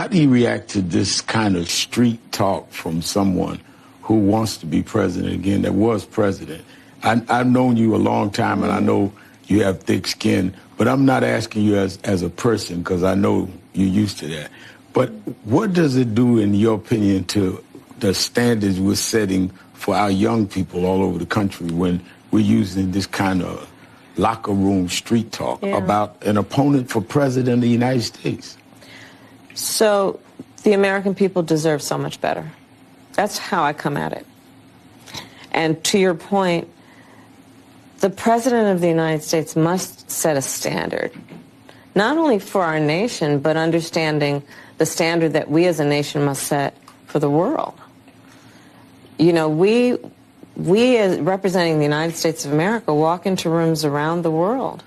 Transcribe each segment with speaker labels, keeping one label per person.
Speaker 1: do you react to this kind of street talk from someone who wants to be president again, that was president? I've known you a long time, and I know you have thick skin, but I'm not asking you as a person, because I know you're used to that. But what does it do, in your opinion, to the standards we're setting for our young people all over the country when we're using this kind of locker room street talk about an opponent for president of the United States?
Speaker 2: So the American people deserve so much better. That's how I come at it. And to your point, the president of the United States must set a standard, not only for our nation, but understanding the standard that we as a nation must set for the world. You know, we as representing the United States of America walk into rooms around the world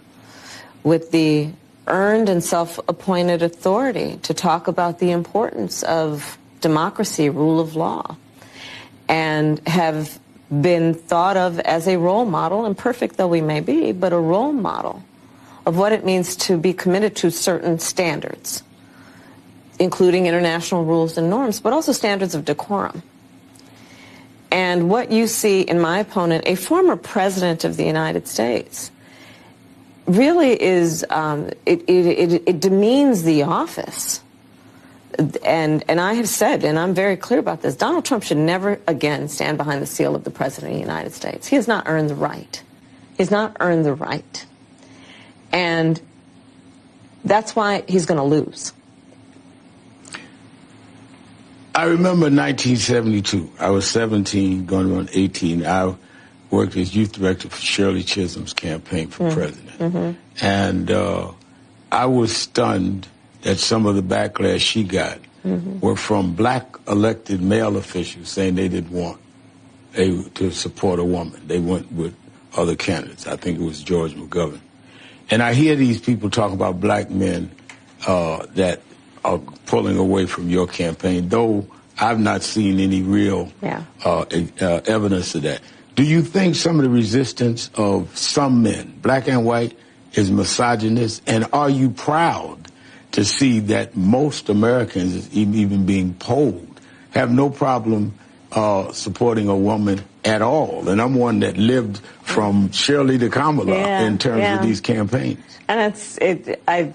Speaker 2: with the earned and self-appointed authority to talk about the importance of democracy, rule of law, and have been thought of as a role model, imperfect though we may be, but a role model of what it means to be committed to certain standards, including international rules and norms, but also standards of decorum. And what you see in my opponent, a former president of the United States, really is, it demeans the office. And I have said, and I'm very clear about this, Donald Trump should never again stand behind the seal of the President of the United States. He has not earned the right. He's not earned the right. And that's why he's going to lose.
Speaker 1: I remember 1972. I was 17, going on 18. I worked as youth director for Shirley Chisholm's campaign for president. And I was stunned that some of the backlash she got were from black elected male officials saying they didn't want to support a woman. They went with other candidates. I think it was George McGovern. And I hear these people talk about black men that are pulling away from your campaign, though I've not seen any real evidence of that. Do you think some of the resistance of some men, black and white, is misogynist? And are you proud to see that most Americans, even being polled, have no problem supporting a woman at all? And I'm one that lived from Shirley to Kamala in terms of these campaigns.
Speaker 2: And I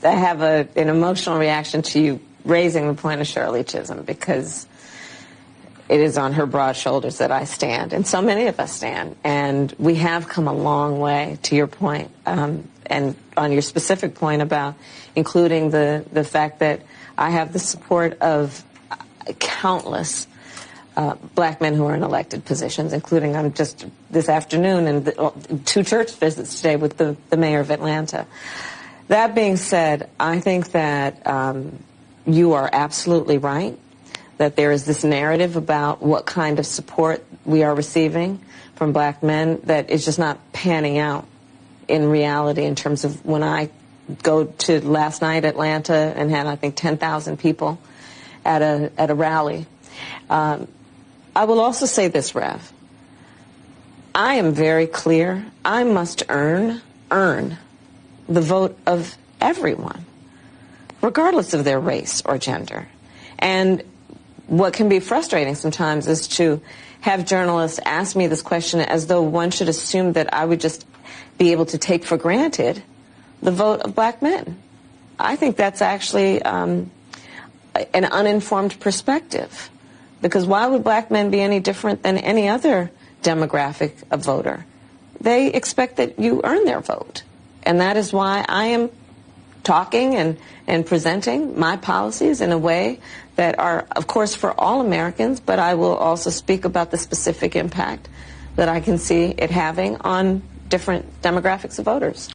Speaker 2: have an emotional reaction to you raising the point of Shirley Chisholm, because it is on her broad shoulders that I stand, and so many of us stand. And we have come a long way, to your point, and on your specific point about including the fact that I have the support of countless black men who are in elected positions, including I'm just this afternoon and 2 church visits today with the mayor of Atlanta. That being said, I think that you are absolutely right, that there is this narrative about what kind of support we are receiving from black men that is just not panning out in reality, in terms of when I go to last night Atlanta and had, I think, 10,000 people at a rally. I will also say this, Rev. I am very clear. I must earn the vote of everyone, regardless of their race or gender. And what can be frustrating sometimes is to have journalists ask me this question as though one should assume that I would just be able to take for granted the vote of black men. I think that's actually an uninformed perspective, because why would black men be any different than any other demographic of voter? They expect that you earn their vote. And that is why I am talking and presenting my policies in a way that are, of course, for all Americans, but I will also speak about the specific impact that I can see it having on different demographics of voters.